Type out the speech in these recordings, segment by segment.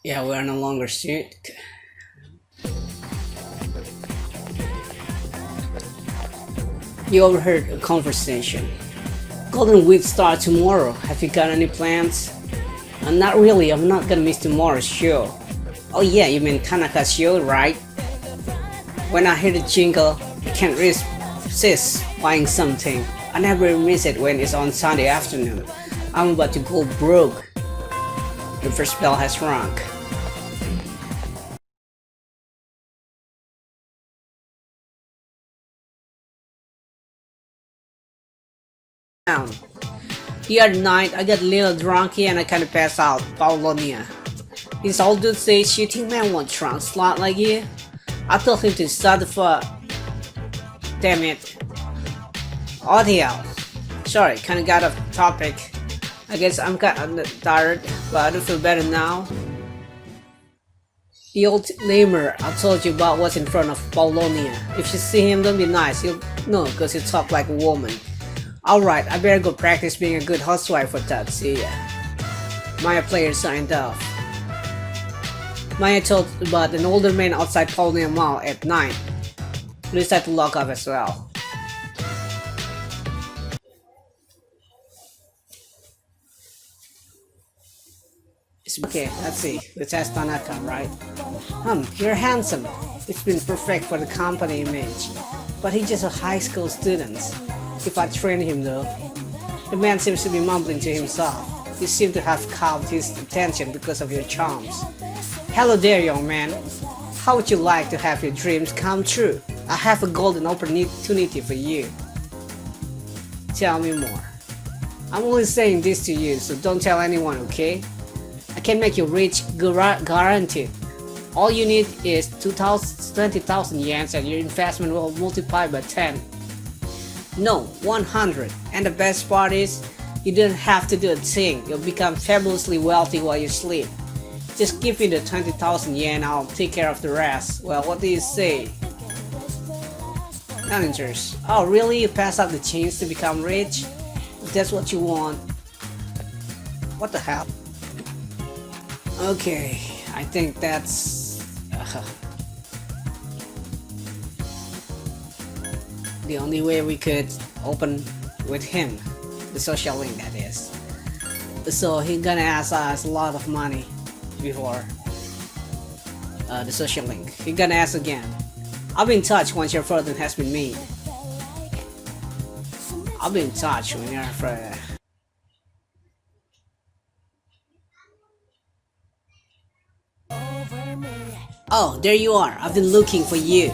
Yeah, we are no longer student. You overheard a conversation. Golden Week starts tomorrow. Have you got any plans? Not really. I'm not gonna miss tomorrow's show. Oh yeah, you mean Tanaka's show, right? When I hear the jingle, I can't resist buying something. I never miss it when it's on Sunday afternoon. I'm about to go broke. The first bell has rung. The other night, I got a little drunky and I kinda passed out. Paulonia. This old dude says, "You think man won't trunk slot like you?" I told him to start the fuck. Damn it. Oh the hell. Sorry, kinda got off topic. I guess I'm kinda tired, but I do feel better now. The old lamer I told you about was in front of Paulonia. If you see him, don't be nice. He'll know, cause you talk like a woman. Alright, I better go practice being a good housewife for that. See ya. Maya player signed off. Maya told about an older man outside Paulonia Mall at 9. Please had to log off as well. Okay, let's see. Let's ask Tanaka, right? You're handsome. It's been perfect for the company image. But he's just a high school student. If I train him though. The man seems to be mumbling to himself. You seem to have caught his attention because of your charms. Hello there, young man. How would you like to have your dreams come true? I have a golden opportunity for you. Tell me more. I'm only saying this to you, so don't tell anyone, okay? I can make you rich, guaranteed. All you need is 20,000 yens and your investment will multiply by 10. No, 100. And the best part is, you don't have to do a thing. You'll become fabulously wealthy while you sleep. Just give me the 20,000 yen, I'll take care of the rest. Well, what do you say? Managers. Oh really? You pass up the chance to become rich? If that's what you want. What the hell? Okay, I think that's... the only way we could open with him. The social link, that is. So he's gonna ask us a lot of money before the social link. He's gonna ask again. I'll be in touch once your fortune has been made. I'll be in touch when you're further. Oh, there you are. I've been looking for you.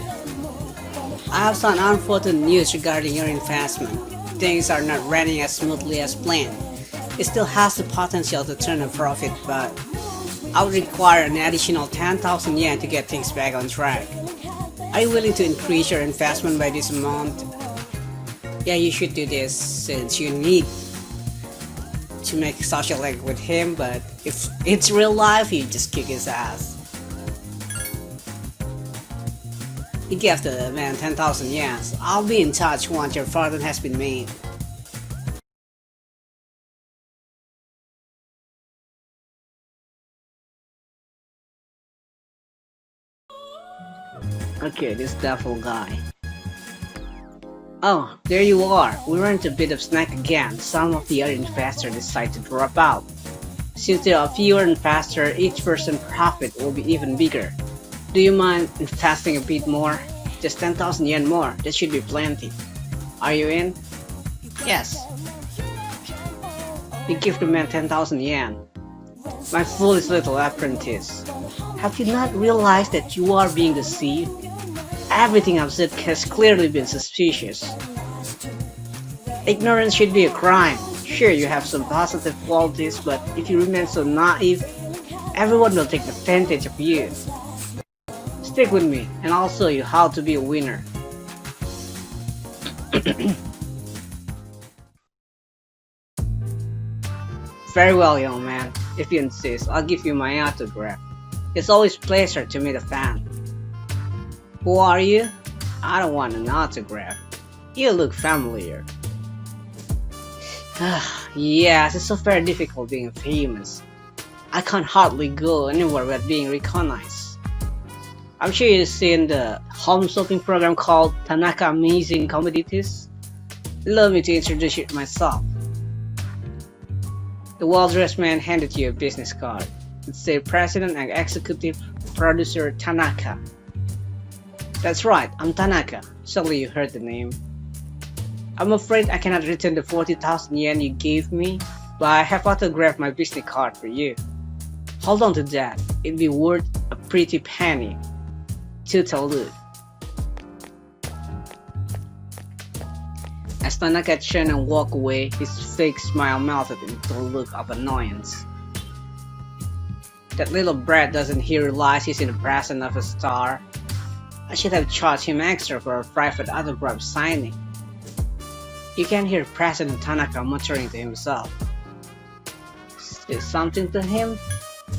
I have some unfortunate news regarding your investment. Things are not running as smoothly as planned. It still has the potential to turn a profit, but I would require an additional 10,000 yen to get things back on track. Are you willing to increase your investment by this amount? Yeah, you should do this since you need to make a social link with him, but if it's real life, you just kick his ass. He gave the man 10,000 yens. I'll be in touch once your fortune has been made. Okay, this devil guy. Oh, there you are. We ran into a bit of snack again. Some of the other investors decided to drop out. Since there are fewer investors, each person's profit will be even bigger. Do you mind investing a bit more? Just 10,000 yen more, that should be plenty. Are you in? Yes. You give the man 10,000 yen. My foolish little apprentice. Have you not realized that you are being deceived? Everything I've said has clearly been suspicious. Ignorance should be a crime. Sure, you have some positive qualities, but if you remain so naive, everyone will take advantage of you. Stick with me, and I'll show you how to be a winner. Very well, young man. If you insist, I'll give you my autograph. It's always a pleasure to meet a fan. Who are you? I don't want an autograph. You look familiar. Yes, it's so very difficult being famous. I can't hardly go anywhere without being recognized. I'm sure you've seen the home shopping program called Tanaka Amazing Commodities. Allow me to introduce you myself. The well-dressed man handed you a business card. It said President and Executive Producer Tanaka. That's right, I'm Tanaka. Surely you heard the name. I'm afraid I cannot return the 40,000 yen you gave me, but I have autographed my business card for you. Hold on to that, it'd be worth a pretty penny. Total loot. As Tanaka turned and walked away, his fake smile melted into a look of annoyance. That little brat doesn't he realize he's in the presence of a star? I should have charged him extra for a private autograph signing. You can hear President Tanaka muttering to himself. Say something to him?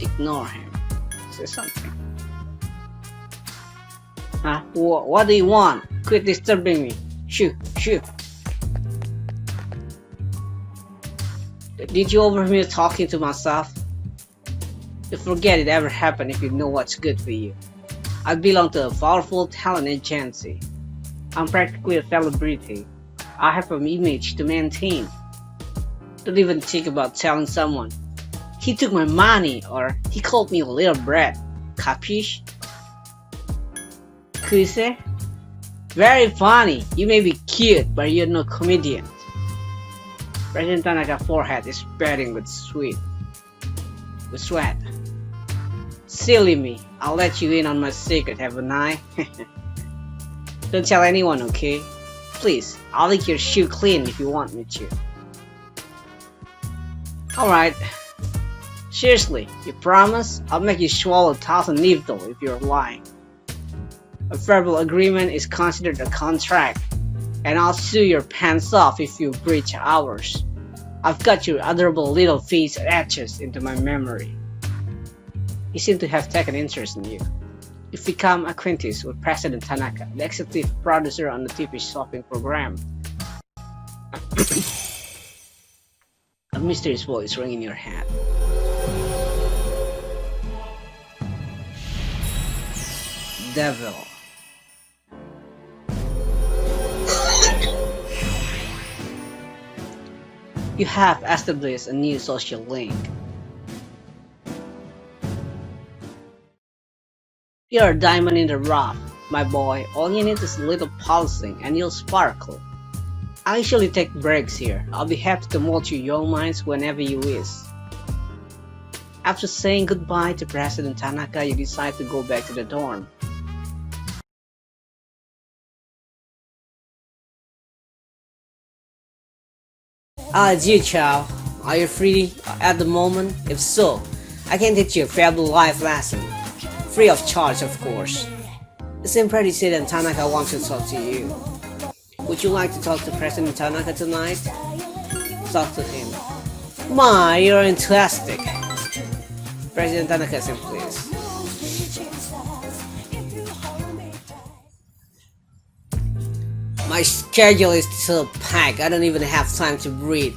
Ignore him. Say something. Huh? What do you want? Quit disturbing me. Shoo, shoo. Did you overhear me talking to myself? You forget it ever happened if you know what's good for you. I belong to a powerful talent agency. I'm practically a celebrity. I have an image to maintain. Don't even think about telling someone. He took my money or he called me a little brat. Capiche? Kuse? Very funny. You may be cute, but you're no comedian. President Tanaka's forehead is spreading with sweat. Silly me. I'll let you in on my secret, haven't I? Don't tell anyone, okay? Please, I'll lick your shoe clean if you want me to. Alright. Seriously, you promise? I'll make you swallow 1,000 needles if you're lying. A verbal agreement is considered a contract, and I'll sue your pants off if you breach ours. I've got your adorable little face etched into my memory. You seem to have taken interest in you. You've become acquainted with President Tanaka, the executive producer on the TV shopping program. A mysterious voice rang in your head. Devil. You have established a new social link. You're a diamond in the rough, my boy. All you need is a little polishing and you'll sparkle. I usually take breaks here. I'll be happy to mold your young minds whenever you wish. After saying goodbye to President Tanaka, you decide to go back to the dorm. Gee Chow, are you free at the moment? If so, I can teach you a valuable life lesson. Free of charge, of course. The same President Tanaka wants to talk to you. Would you like to talk to President Tanaka tonight? Talk to him. My, you're enthusiastic. President Tanaka said, please. My schedule is so packed, I don't even have time to breathe.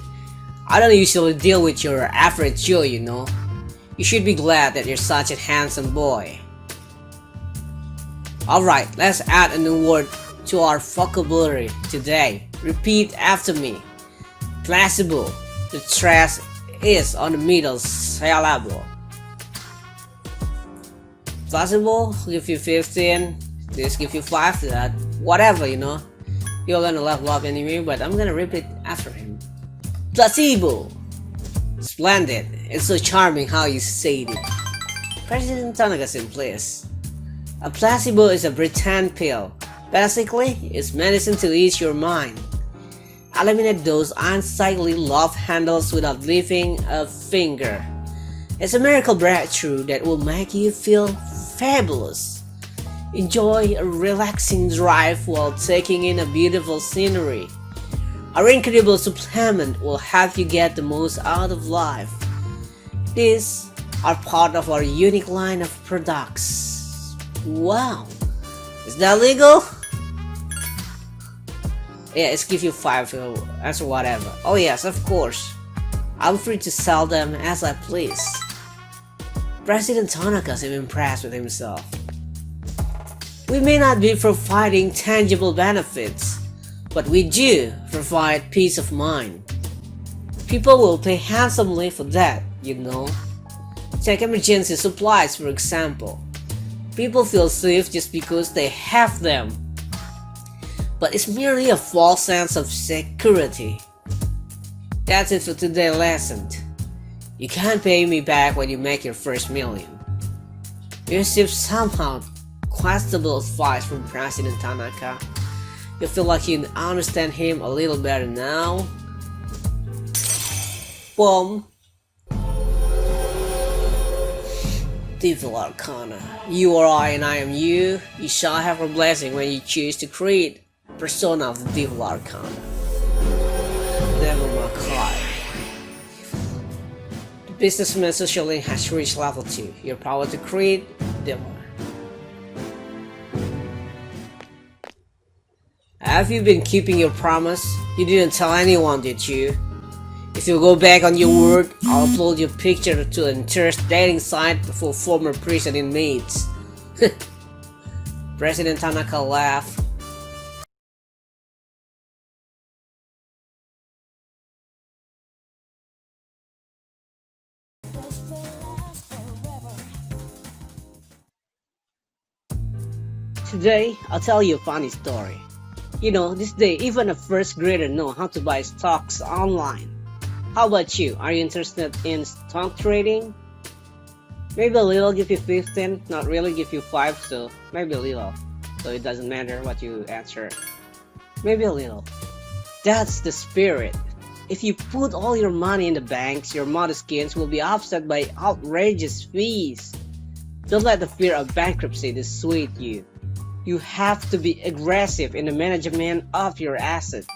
I don't usually deal with your average Joe, you know. You should be glad that you're such a handsome boy. Alright, let's add a new word to our vocabulary today. Repeat after me. Plausible. The stress is on the middle syllable. Plausible, give you 15. This give you 5 to that. Whatever, you know. You're gonna level up anyway, but I'm gonna repeat after him. Placebo! Splendid. It's so charming how you say it. President Tanaka said, please. A placebo is a pretend pill. Basically, it's medicine to ease your mind. Eliminate those unsightly love handles without lifting a finger. It's a miracle breakthrough that will make you feel fabulous. Enjoy a relaxing drive while taking in a beautiful scenery. Our incredible supplement will help you get the most out of life. These are part of our unique line of products. Wow! Is that legal? Yeah, it's give you 5 as whatever. Oh yes, of course. I'm free to sell them as I please. President Tanaka seemed impressed with himself. We may not be providing tangible benefits, but we do provide peace of mind. People will pay handsomely for that, you know. Take emergency supplies for example. People feel safe just because they have them. But it's merely a false sense of security. That's it for today's lesson. You can't pay me back when you make your first million. You received somehow questionable advice from President Tanaka. You feel like you understand him a little better now? Boom. Devil Arcana. You are I and I am you. You shall have a blessing when you choose to create persona of the Devil Arcana. Devil Makai. The businessman social link has reached level 2. Your power to create Devil. Have you been keeping your promise? You didn't tell anyone, did you? If you go back on your word, I'll upload your picture to an interest dating site for former prison inmates. President Tanaka laughed. Today, I'll tell you a funny story. You know, this day even a first grader know how to buy stocks online. How about you? Are you interested in stock trading? Maybe a little, give you 15, not really, give you 5, so maybe a little. So it doesn't matter what you answer. Maybe a little. That's the spirit. If you put all your money in the banks, your modest gains will be offset by outrageous fees. Don't let the fear of bankruptcy dissuade you. You have to be aggressive in the management of your assets.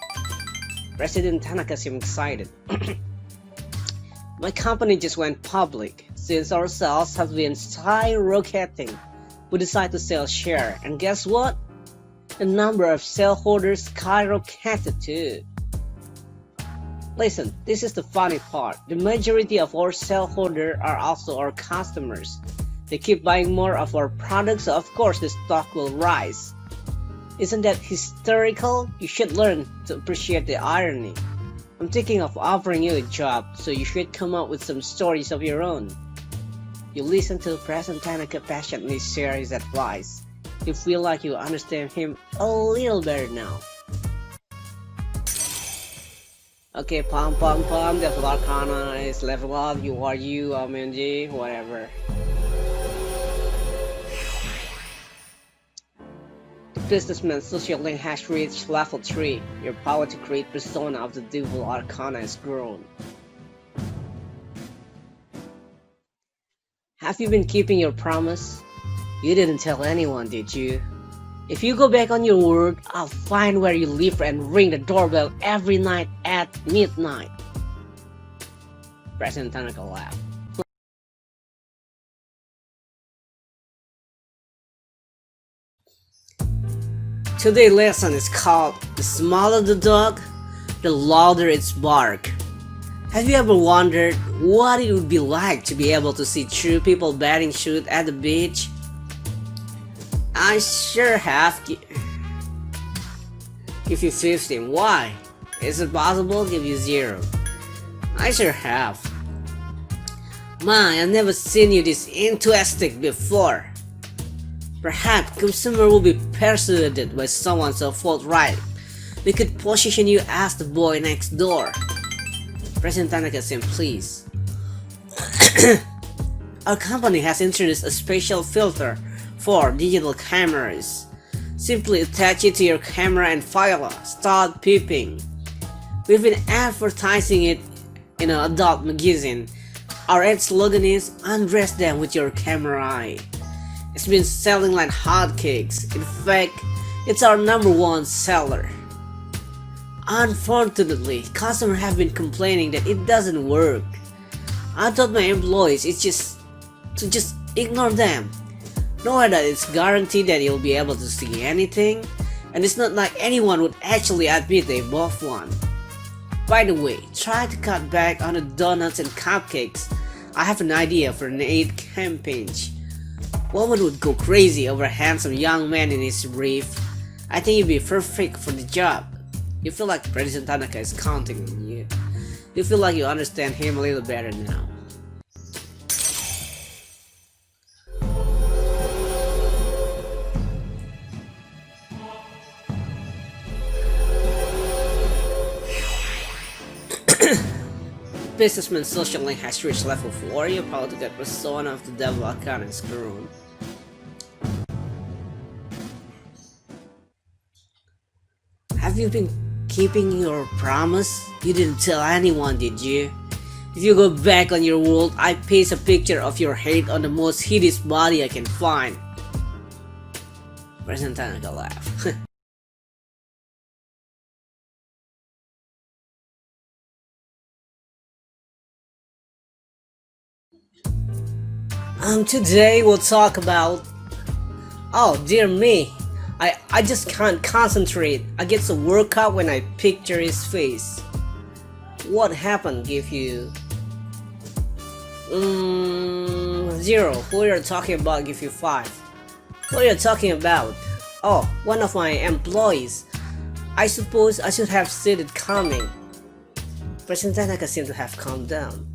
President Tanaka seemed excited. My company just went public. Since our sales have been skyrocketing, we decided to sell share, and guess what? The number of shareholders skyrocketed too. Listen, this is the funny part. The majority of our shareholders are also our customers. They keep buying more of our products, so of course the stock will rise. Isn't that hysterical? You should learn to appreciate the irony. I'm thinking of offering you a job, so you should come up with some stories of your own. You listen to President Tanaka passionately share his advice. You feel like you understand him a little better now. Okay, pom, Devil Arcana is level up, you are you, MNG, whatever. Businessman social link has reached level 3. Your power to create persona of the Devil Arcana has grown. Have you been keeping your promise? You didn't tell anyone, did you? If you go back on your word, I'll find where you live and ring the doorbell every night at midnight. President Tanaka laughed. Today's lesson is called The Smaller the Dog, the Louder Its Bark. Have you ever wondered what it would be like to be able to see two people batting shoot at the beach? I sure have. Give you 15. Why? Is it possible? Give you 0. I sure have. My, I've never seen you this enthusiastic before. Perhaps consumer will be persuaded by someone so forthright. We could position you as the boy next door. President Tanaka seemed pleased. Our company has introduced a special filter for digital cameras. Simply attach it to your camera and voila, start peeping. We've been advertising it in an adult magazine. Our ad slogan is undress them with your camera eye. It's been selling like hotcakes. In fact, it's our #1 seller. Unfortunately, customers have been complaining that it doesn't work. I told my employees it's just ignore them. Know that it's guaranteed that you'll be able to see anything, and it's not like anyone would actually admit they bought one. By the way, try to cut back on the donuts and cupcakes. I have an idea for an aid campaign. Woman would go crazy over a handsome young man in his brief. I think you'd be perfect for the job. You feel like President Tanaka is counting on you. You feel like you understand him a little better now. Businessman social link has reached level 4. You're about to get persona of the devil Arcana is grown. Have you been keeping your promise? You didn't tell anyone, did you? If you go back on your world, I paste a picture of your head on the most hideous body I can find. President Tanaka laughed. Today we'll talk about... Oh dear me, I just can't concentrate. I get so worked up when I picture his face. What happened give you... 0. Who you're talking about give you 5. What are you talking about? Oh, one of my employees. I suppose I should have seen it coming. President Tanaka seemed to have calmed down.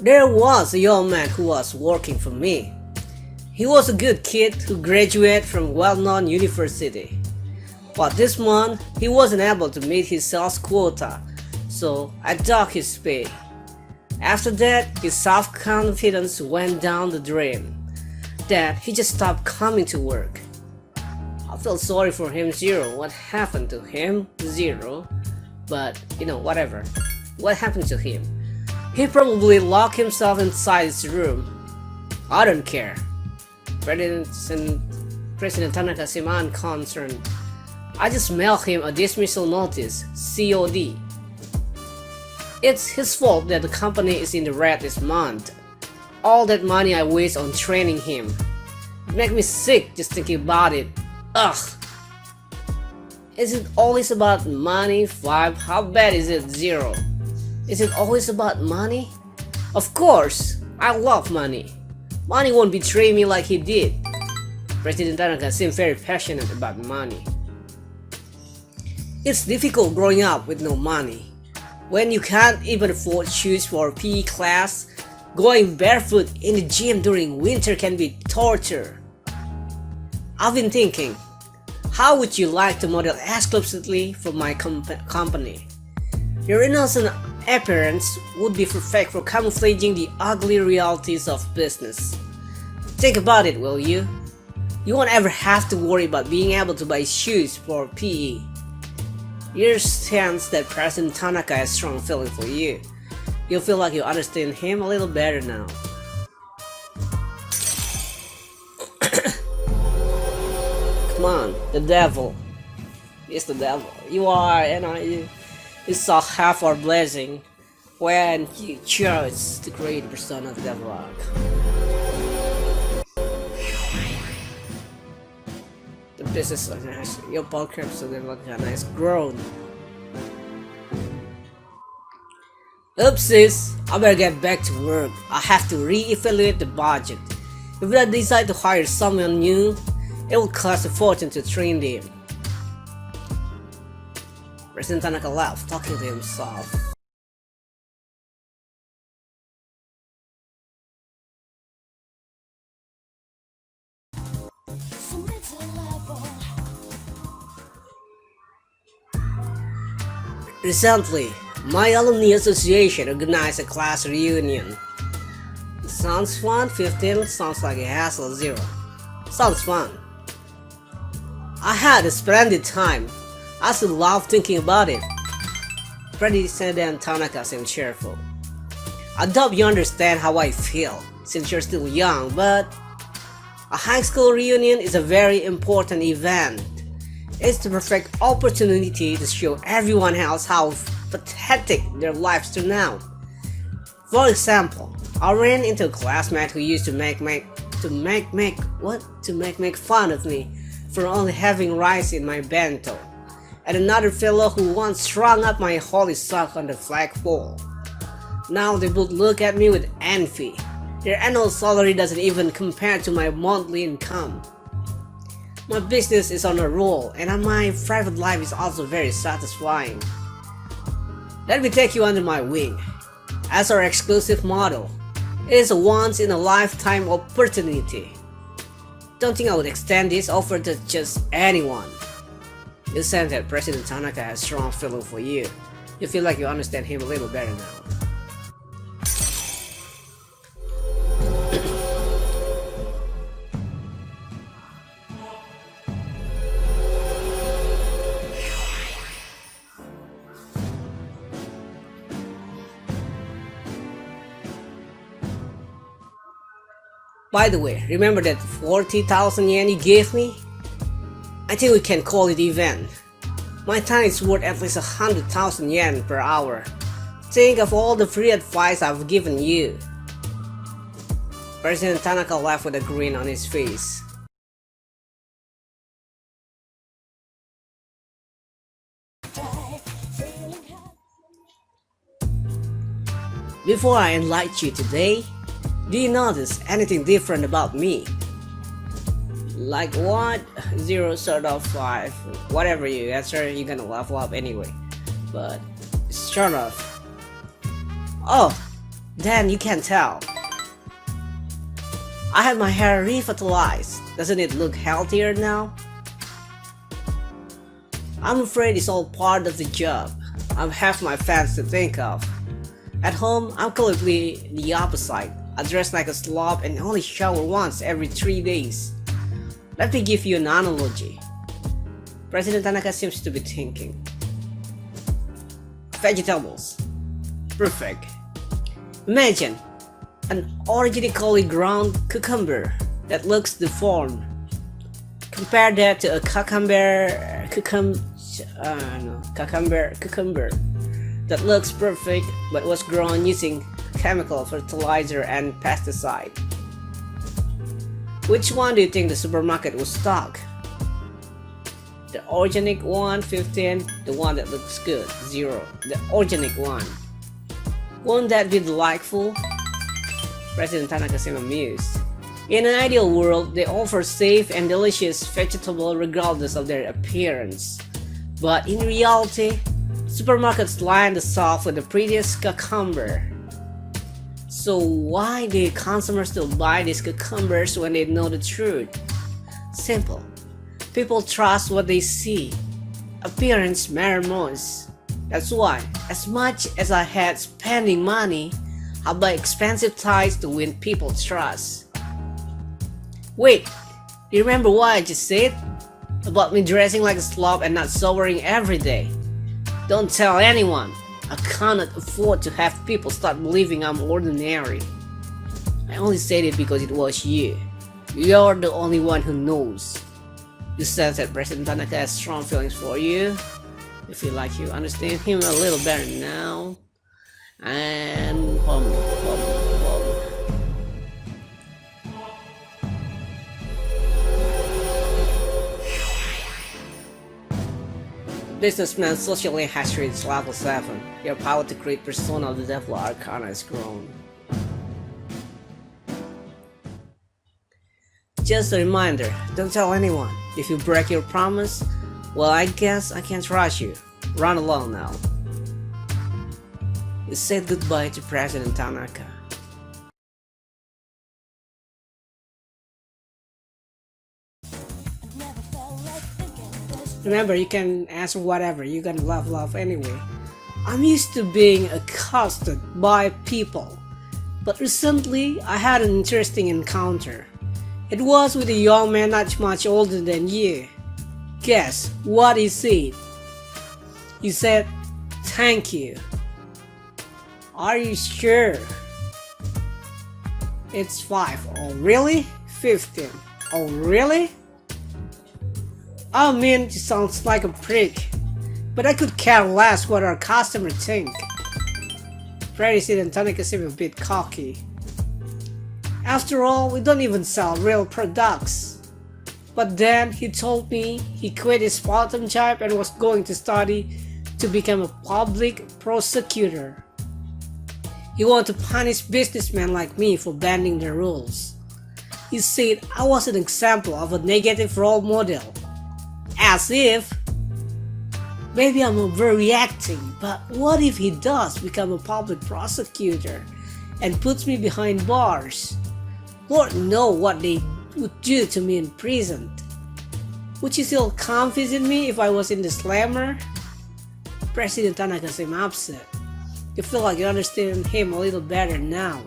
There was a young man who was working for me. He was a good kid who graduated from a well-known university. But this month, he wasn't able to meet his sales quota, so I docked his pay. After that, his self-confidence went down the drain. Then, he just stopped coming to work. I felt sorry for him, 0. What happened to him, 0? But, whatever. What happened to him? He probably locked himself inside his room. I don't care. President Tanaka seemed unconcerned. I just mailed him a dismissal notice, COD. It's his fault that the company is in the red this month. All that money I waste on training him. It makes me sick just thinking about it. Ugh. Is it always about money? 5. How bad is it? 0. Is it always about money? Of course, I love money. Money won't betray me like he did. President Tanaka seemed very passionate about money. It's difficult growing up with no money. When you can't even afford shoes for PE class, going barefoot in the gym during winter can be torture. I've been thinking, how would you like to model exclusively for my company? Your innocent appearance would be perfect for camouflaging the ugly realities of business. Think about it, will you? You won't ever have to worry about being able to buy shoes for PE. You sense that President Tanaka has strong feeling for you. You'll feel like you understand him a little better now. Come on, the devil. It's the devil. You are, you saw half our blessing when you chose to create the persona of the devil arc. The business organization, your podcast of the devil has grown. Oopsies, I better get back to work. I have to re-evaluate the budget. If I decide to hire someone new, it will cost a fortune to train them. President Tanaka laughed, talking to himself. Recently, my alumni association organized a class reunion. Sounds fun? 15 sounds like a hassle. 0. Sounds fun. I had a splendid time. I still love thinking about it. President Tanaka seemed cheerful. I doubt you understand how I feel, since you're still young, but a high school reunion is a very important event. It's the perfect opportunity to show everyone else how pathetic their lives turn out. For example, I ran into a classmate who used to make fun of me for only having rice in my bento, and another fellow who once strung up my holy sock on the flagpole. Now they both look at me with envy. Their annual salary doesn't even compare to my monthly income. My business is on a roll, and my private life is also very satisfying. Let me take you under my wing. As our exclusive model, it is a once-in-a-lifetime opportunity. Don't think I would extend this offer to just anyone. You sense that President Tanaka has strong feeling for you. You feel like you understand him a little better now. By the way, remember that 40,000 yen you gave me? I think we can call it even. My time is worth at least 100,000 yen per hour. Think of all the free advice I've given you. President Tanaka laughed with a grin on his face. Before I enlighten you today, do you notice anything different about me? Like what? 0 sort of 5. Whatever you answer, you're gonna level up anyway. But start off. Oh, then you can tell. I have my hair revitalized. Doesn't it look healthier now? I'm afraid it's all part of the job. I have my fans to think of. At home, I'm completely the opposite. I dress like a slob and only shower once every 3 days. Let me give you an analogy. President Tanaka seems to be thinking. Vegetables. Perfect. Imagine an organically ground cucumber that looks deformed. Compare that to a cucumber that looks perfect but was grown using chemical fertilizer and pesticide. Which one do you think the supermarket will stock? The organic one, 15. The one that looks good, 0. The organic one. Won't that be delightful? President Tanaka seemed amused. In an ideal world, they offer safe and delicious vegetables regardless of their appearance. But in reality, supermarkets line the shelf with the prettiest cucumber. So why do consumers still buy these cucumbers when they know the truth? Simple. People trust what they see. Appearance matters most. That's why, as much as I hate spending money, I buy expensive ties to win people's trust. Wait, do you remember what I just said? About me dressing like a slob and not showering every day? Don't tell anyone. I cannot afford to have people start believing I'm ordinary. I only said it because it was you. You're the only one who knows. You sense that President Tanaka has strong feelings for you. You feel like you understand him a little better now. And Businessman socially has reached level 7. Your power to create persona of the devil Arcana has grown. Just a reminder, don't tell anyone. If you break your promise, well, I guess I can't trust you. Run along now. You said goodbye to President Tanaka. Remember, you can answer whatever, you're gonna love anyway. I'm used to being accosted by people, but recently I had an interesting encounter. It was with a young man not much older than you. Guess what he said? He said, "Thank you." Are you sure? It's 5. Oh really? 15. Oh really? I mean, it sounds like a prick, but I could care less what our customers think. President Tanaka seemed a bit cocky. After all, we don't even sell real products. But then he told me he quit his part-time job and was going to study to become a public prosecutor. He wanted to punish businessmen like me for bending the rules. He said I was an example of a negative role model. As if, maybe I'm overreacting, but what if he does become a public prosecutor and puts me behind bars? Lord knows what they would do to me in prison. Would you still come visit me if I was in the slammer? President Tanaka seemed upset. You feel like you understand him a little better now.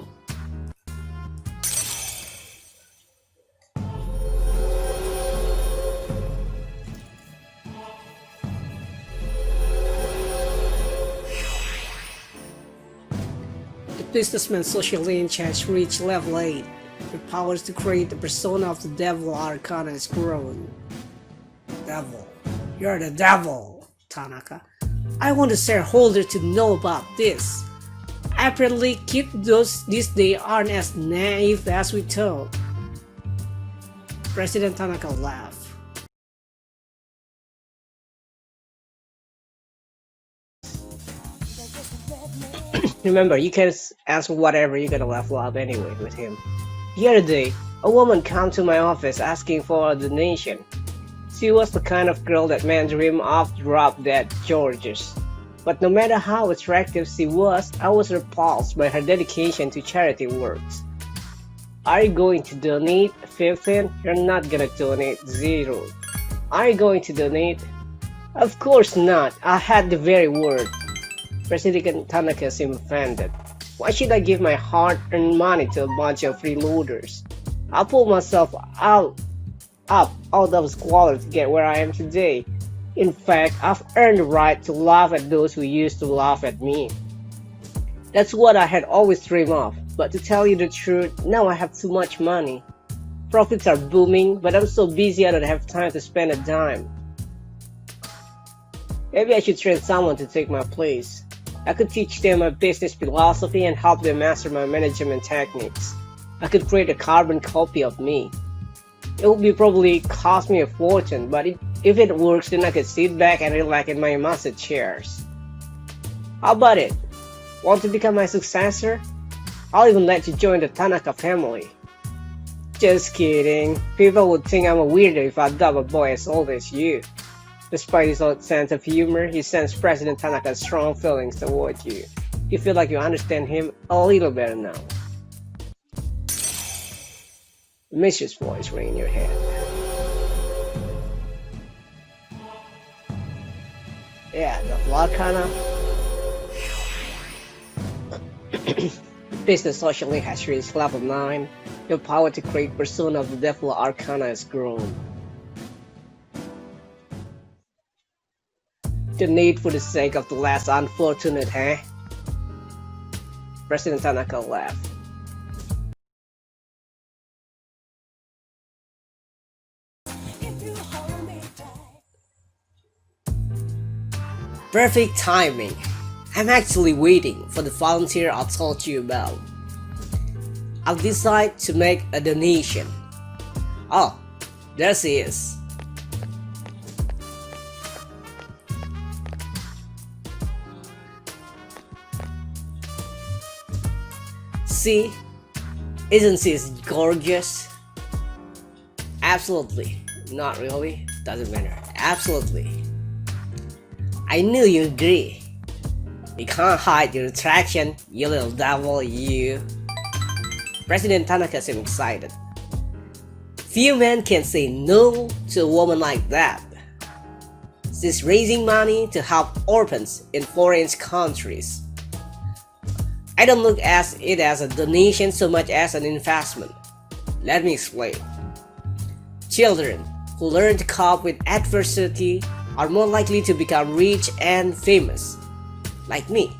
The businessman's social lineage has reached level 8. Your powers to create the persona of the devil Arcana has grown. Devil. You're the devil, Tanaka. I want the shareholder to know about this. Apparently, kids these days aren't as naive as we thought. President Tanaka laughed. Remember, you can answer whatever you're gonna laugh loud anyway with him. The other day, a woman came to my office asking for a donation. She was the kind of girl that men dream of drop-dead Georges. But no matter how attractive she was, I was repulsed by her dedication to charity works. Are you going to donate 15? You're not gonna donate 0. Are you going to donate? Of course not, I had the very word. President Tanaka seemed offended. Why should I give my hard-earned money to a bunch of freeloaders? I pulled myself up out of squalor to get where I am today. In fact, I've earned the right to laugh at those who used to laugh at me. That's what I had always dreamed of, but to tell you the truth, now I have too much money. Profits are booming, but I'm so busy I don't have time to spend a dime. Maybe I should train someone to take my place. I could teach them my business philosophy and help them master my management techniques. I could create a carbon copy of me. It would probably cost me a fortune, but if it works, then I could sit back and relax in my massage chairs. How about it? Want to become my successor? I'll even let you join the Tanaka family. Just kidding. People would think I'm a weirdo if I adopt a boy as old as you. Despite his odd sense of humor, he sensed President Tanaka's strong feelings toward you. You feel like you understand him a little better now. The mistress voice rang in your head. Yeah, the Arcana. Business socially has reached level 9. Your power to create persona of the devil Arcana has grown. The need for the sake of the less unfortunate, huh? President Tanaka laughed. Perfect timing. I'm actually waiting for the volunteer I told you about. I'll decide to make a donation. Oh, there she is. See, isn't she gorgeous? Absolutely. Not really. Doesn't matter. Absolutely. I knew you'd agree. You can't hide your attraction, you little devil, you. President Tanaka seemed excited. Few men can say no to a woman like that. She's raising money to help orphans in foreign countries. I don't look at it as a donation so much as an investment. Let me explain. Children who learn to cope with adversity are more likely to become rich and famous, like me.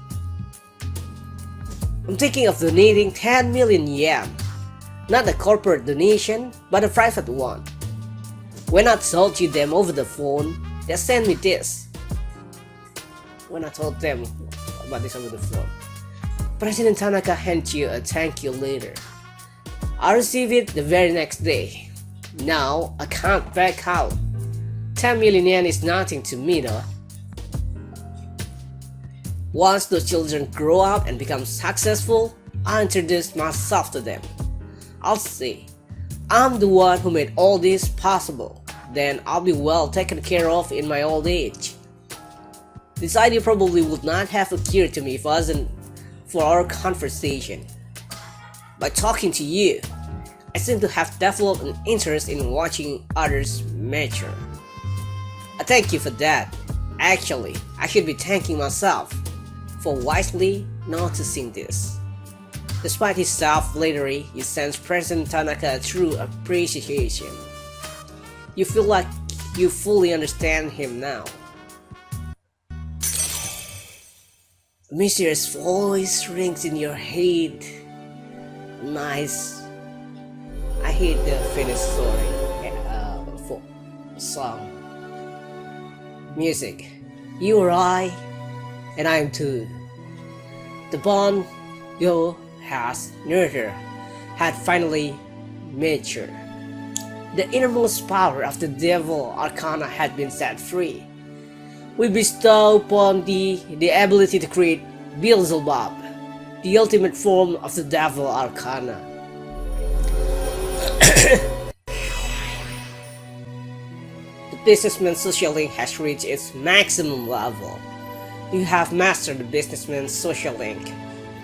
I'm thinking of donating 10 million yen. Not a corporate donation, but a private one. When I told you them over the phone, they sent me this. When I told them about this over the phone, President Tanaka sent you a thank you letter. I received it the very next day. Now I can't back out. 10 million yen is nothing to me though. Once those children grow up and become successful, I'll introduce myself to them. I'll say, I'm the one who made all this possible. Then I'll be well taken care of in my old age. This idea probably would not have occurred to me if it wasn't for our conversation. By talking to you, I seem to have developed an interest in watching others mature. I thank you for that. Actually, I should be thanking myself for wisely noticing this. Despite his self-flattery, you sense President Tanaka a true appreciation. You feel like you fully understand him now. A mysterious voice rings in your head. Nice. I hate the finished story for song. Music. You are I, and I am too. The bond you has nurtured had finally matured. The innermost power of the devil Arcana had been set free. We bestow upon thee the ability to create Beelzebub, the ultimate form of the devil Arcana. The businessman's social link has reached its maximum level. You have mastered the businessman's social link.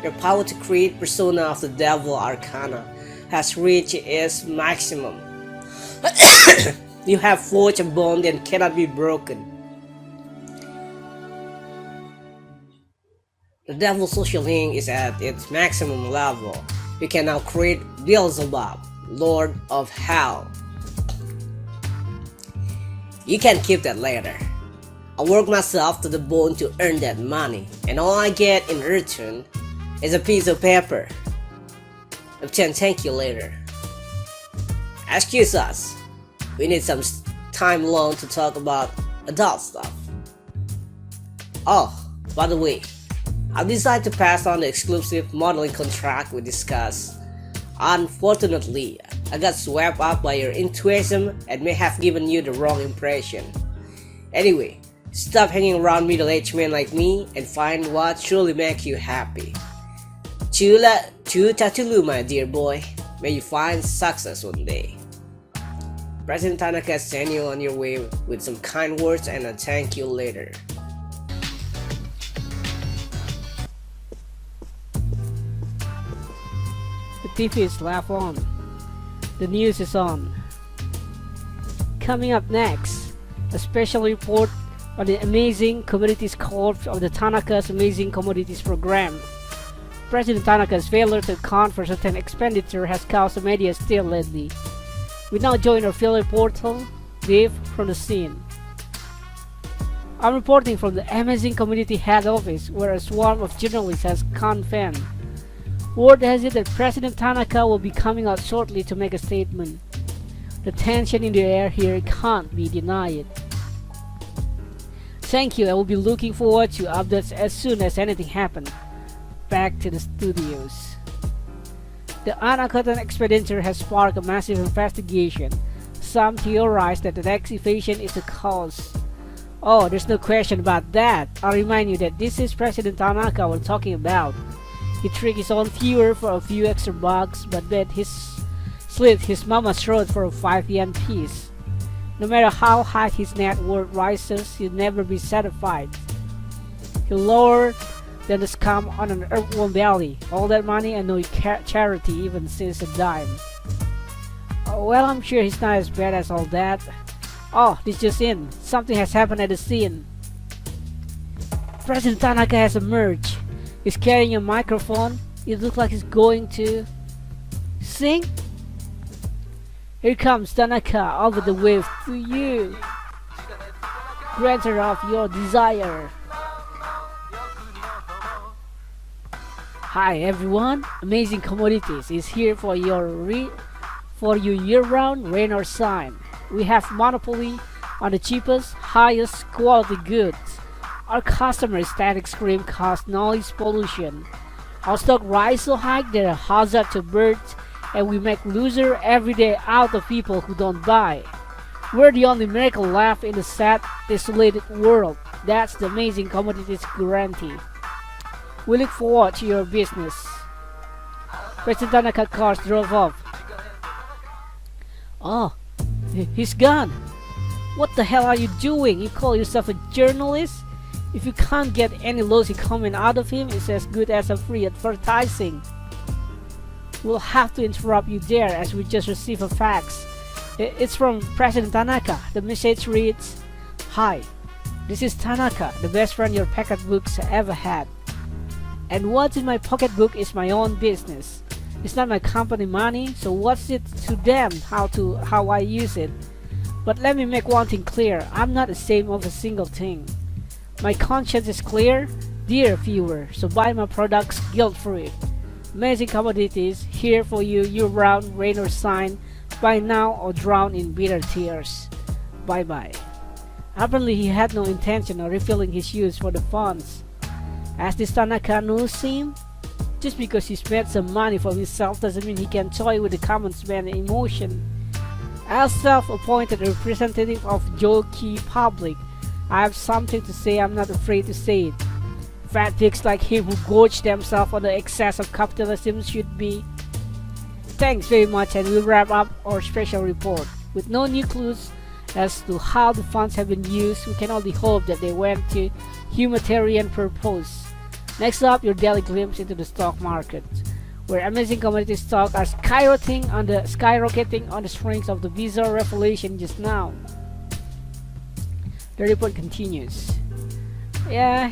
Your power to create persona of the devil Arcana has reached its maximum. You have forged a bond that cannot be broken. The devil's social link is at its maximum level. You can now create Beelzebub, Lord of Hell. You can keep that later. I work myself to the bone to earn that money, and all I get in return is a piece of paper. I can thank you later. Excuse us. We need some time alone to talk about adult stuff. Oh, by the way, I've decided to pass on the exclusive modeling contract we discussed. Unfortunately, I got swept up by your intuition and may have given you the wrong impression. Anyway, stop hanging around middle-aged men like me and find what truly makes you happy. Tatulu, my dear boy. May you find success one day. President Tanaka send you on your way with some kind words and a thank you later. The TV is left on. The news is on. Coming up next, a special report on the amazing commodities corps of the Tanaka's Amazing Commodities Program. President Tanaka's failure to account for certain expenditure has caused the media stir lately. We now join our field reporter, Dave, from the scene. I'm reporting from the Amazing Community Head Office, where a swarm of journalists has convened. Word has it that President Tanaka will be coming out shortly to make a statement. The tension in the air here can't be denied. Thank you, I will be looking forward to updates as soon as anything happens. Back to the studios. The unaccounted expenditure has sparked a massive investigation. Some theorize that the tax evasion is the cause. Oh, there's no question about that. I'll remind you that this is President Tanaka we're talking about. He tricked his own viewer for a few extra bucks, but bet he slit his mama's throat for a 5 yen piece. No matter how high his net worth rises, he'll never be satisfied. He'll lower than the scum on an earthworm belly. All that money and no charity even since a dime. Well, I'm sure he's not as bad as all that. Oh, this just in. Something has happened at the scene. President Tanaka has emerged. He's carrying a microphone. It looks like he's going to sing. Here comes Tanaka over the wave to you. Granter of your desire. Hi everyone, Amazing Commodities is here for you year-round, rain or shine. We have monopoly on the cheapest, highest quality goods. Our customer static scream cause noise pollution. Our stock rise so high they're a hazard to birds, and we make loser every day out of people who don't buy. We're the only miracle left in the sad, desolated world. That's the Amazing Commodities guarantee. We look forward to your business. President Tanaka cars drove off. Oh, he's gone. What the hell are you doing? You call yourself a journalist? If you can't get any lousy comment out of him, it's as good as a free advertising. We'll have to interrupt you there as we just received a fax. It's from President Tanaka. The message reads, "Hi, this is Tanaka, the best friend your pocketbooks ever had. And what's in my pocketbook is my own business. It's not my company money, so what's it to them how I use it? But let me make one thing clear, I'm not ashamed of a single thing. My conscience is clear, dear viewer, so buy my products guilt-free. Amazing commodities, here for you year-round, rain or shine, buy now or drown in bitter tears. Bye-bye." Apparently he had no intention of revealing his use for the funds. As this Tanaka knows him, just because he spent some money for himself doesn't mean he can toy with the common man emotion. As self-appointed representative of Jouki Public, I have something to say. I'm not afraid to say it. Fat pigs like him who gorge themselves on the excess of capitalism should be. Thanks very much, and we'll wrap up our special report. With no new clues as to how the funds have been used, we can only hope that they went to humanitarian purpose. Next up, your daily glimpse into the stock market, where amazing commodity stocks are skyrocketing on the strength of the bizarre revelation just now. The report continues. Yeah,